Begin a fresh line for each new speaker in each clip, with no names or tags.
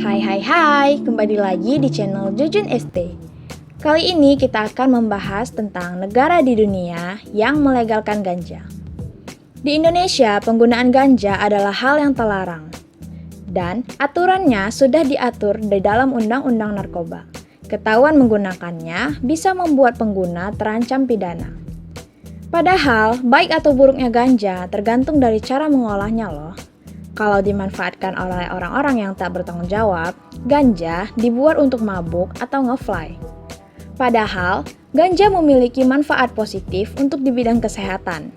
Hai, kembali lagi di channel Jujun ST. Kali ini kita akan membahas tentang negara di dunia yang melegalkan ganja. Di Indonesia, penggunaan ganja adalah hal yang terlarang. Dan aturannya sudah diatur di dalam Undang-Undang Narkoba. Ketahuan menggunakannya bisa membuat pengguna terancam pidana. Padahal, baik atau buruknya ganja tergantung dari cara mengolahnya loh. Kalau dimanfaatkan oleh orang-orang yang tak bertanggung jawab, ganja dibuat untuk mabuk atau nge-fly. Padahal, ganja memiliki manfaat positif untuk di bidang kesehatan.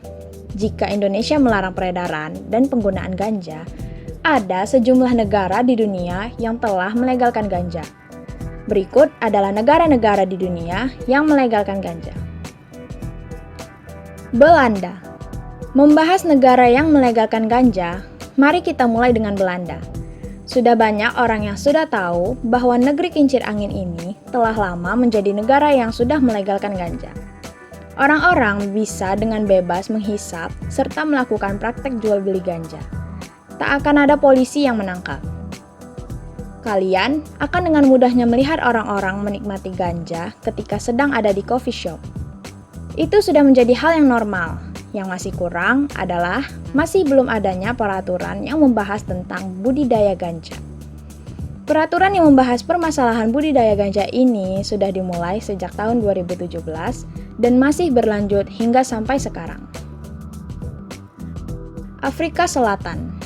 Jika Indonesia melarang peredaran dan penggunaan ganja, ada sejumlah negara di dunia yang telah melegalkan ganja. Berikut adalah negara-negara di dunia yang melegalkan ganja. Belanda. Membahas negara yang melegalkan ganja, mari kita mulai dengan Belanda. Sudah banyak orang yang sudah tahu bahwa negeri kincir angin ini telah lama menjadi negara yang sudah melegalkan ganja. Orang-orang bisa dengan bebas menghisap serta melakukan praktek jual beli ganja. Tak akan ada polisi yang menangkap. Kalian akan dengan mudahnya melihat orang-orang menikmati ganja ketika sedang ada di coffee shop. Itu sudah menjadi hal yang normal. Yang masih kurang adalah masih belum adanya peraturan yang membahas tentang budidaya ganja. Peraturan yang membahas permasalahan budidaya ganja ini sudah dimulai sejak tahun 2017 dan masih berlanjut hingga sampai sekarang. Afrika Selatan.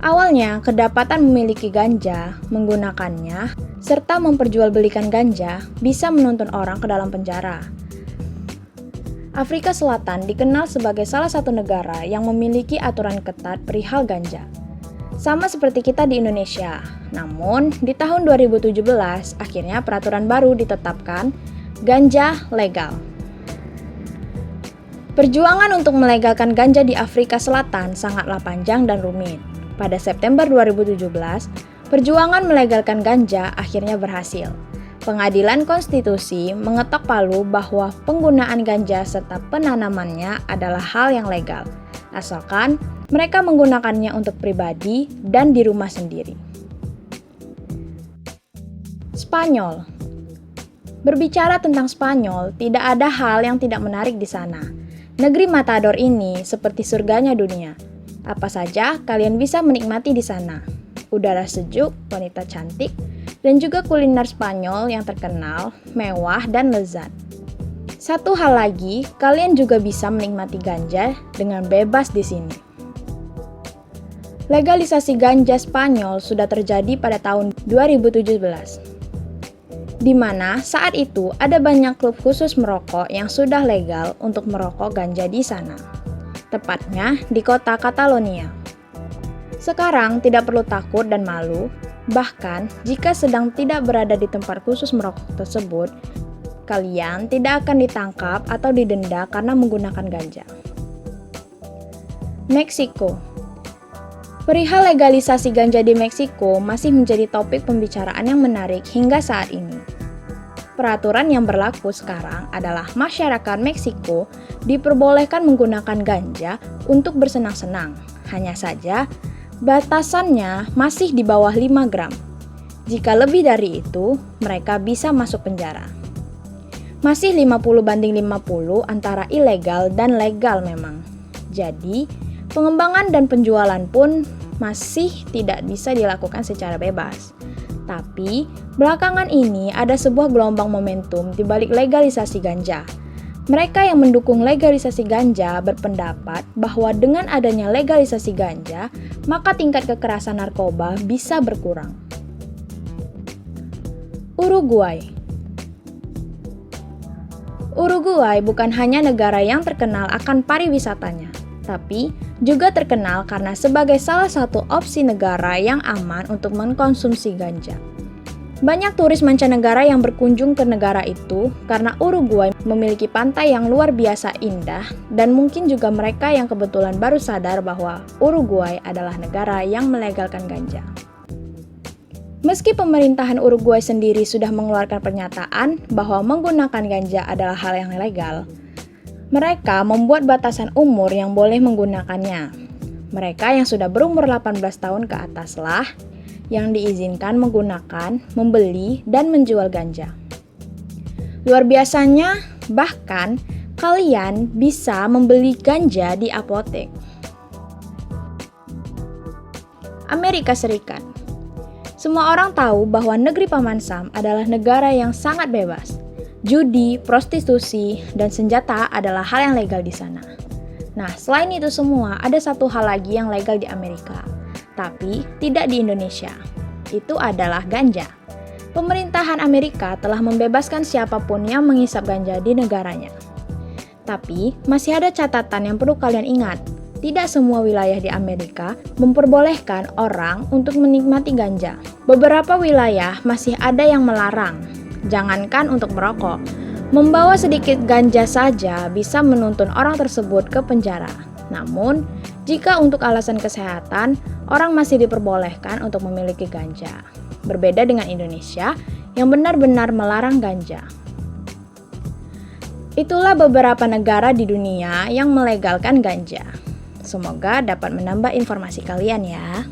Awalnya, kedapatan memiliki ganja, menggunakannya, serta memperjualbelikan ganja bisa menuntun orang ke dalam penjara. Afrika Selatan dikenal sebagai salah satu negara yang memiliki aturan ketat perihal ganja. Sama seperti kita di Indonesia. Namun, di tahun 2017, akhirnya peraturan baru ditetapkan, ganja legal. Perjuangan untuk melegalkan ganja di Afrika Selatan sangatlah panjang dan rumit. Pada September 2017, perjuangan melegalkan ganja akhirnya berhasil. Pengadilan Konstitusi mengetok palu bahwa penggunaan ganja serta penanamannya adalah hal yang legal, asalkan mereka menggunakannya untuk pribadi dan di rumah sendiri. Spanyol. Berbicara tentang Spanyol, tidak ada hal yang tidak menarik di sana. Negeri Matador ini seperti surganya dunia. Apa saja kalian bisa menikmati di sana. Udara sejuk, wanita cantik, dan juga kuliner Spanyol yang terkenal, mewah, dan lezat. Satu hal lagi, kalian juga bisa menikmati ganja dengan bebas di sini. Legalisasi ganja Spanyol sudah terjadi pada tahun 2017, di mana saat itu ada banyak klub khusus merokok yang sudah legal untuk merokok ganja di sana, tepatnya di kota Catalonia. Sekarang tidak perlu takut dan malu, bahkan jika sedang tidak berada di tempat khusus merokok tersebut, kalian tidak akan ditangkap atau didenda karena menggunakan ganja. Meksiko. Perihal legalisasi ganja di Meksiko masih menjadi topik pembicaraan yang menarik hingga saat ini. Peraturan yang berlaku sekarang adalah masyarakat Meksiko diperbolehkan menggunakan ganja untuk bersenang-senang. Hanya saja, batasannya masih di bawah 5 gram. Jika lebih dari itu, mereka bisa masuk penjara. Masih 50-50 antara ilegal dan legal memang. Jadi, pengembangan dan penjualan pun masih tidak bisa dilakukan secara bebas. Tapi, belakangan ini ada sebuah gelombang momentum di balik legalisasi ganja. Mereka yang mendukung legalisasi ganja berpendapat bahwa dengan adanya legalisasi ganja, maka tingkat kekerasan narkoba bisa berkurang. Uruguay. Uruguay bukan hanya negara yang terkenal akan pariwisatanya, tapi juga terkenal karena sebagai salah satu opsi negara yang aman untuk mengkonsumsi ganja. Banyak turis mancanegara yang berkunjung ke negara itu karena Uruguay memiliki pantai yang luar biasa indah dan mungkin juga mereka yang kebetulan baru sadar bahwa Uruguay adalah negara yang melegalkan ganja. Meski pemerintahan Uruguay sendiri sudah mengeluarkan pernyataan bahwa menggunakan ganja adalah hal yang ilegal, mereka membuat batasan umur yang boleh menggunakannya. Mereka yang sudah berumur 18 tahun ke atas lah yang diizinkan menggunakan, membeli, dan menjual ganja. Luar biasanya, bahkan kalian bisa membeli ganja di apotek. Amerika Serikat. Semua orang tahu bahwa negeri Paman Sam adalah negara yang sangat bebas. Judi, prostitusi, dan senjata adalah hal yang legal di sana. Nah, selain itu semua, ada satu hal lagi yang legal di Amerika, tapi tidak di Indonesia. Itu adalah ganja. Pemerintahan Amerika telah membebaskan siapapun yang menghisap ganja di negaranya. Tapi, masih ada catatan yang perlu kalian ingat. Tidak semua wilayah di Amerika memperbolehkan orang untuk menikmati ganja. Beberapa wilayah masih ada yang melarang. Jangankan untuk merokok, membawa sedikit ganja saja bisa menuntun orang tersebut ke penjara. Namun, jika untuk alasan kesehatan, orang masih diperbolehkan untuk memiliki ganja. Berbeda dengan Indonesia yang benar-benar melarang ganja. Itulah beberapa negara di dunia yang melegalkan ganja. Semoga dapat menambah informasi kalian ya.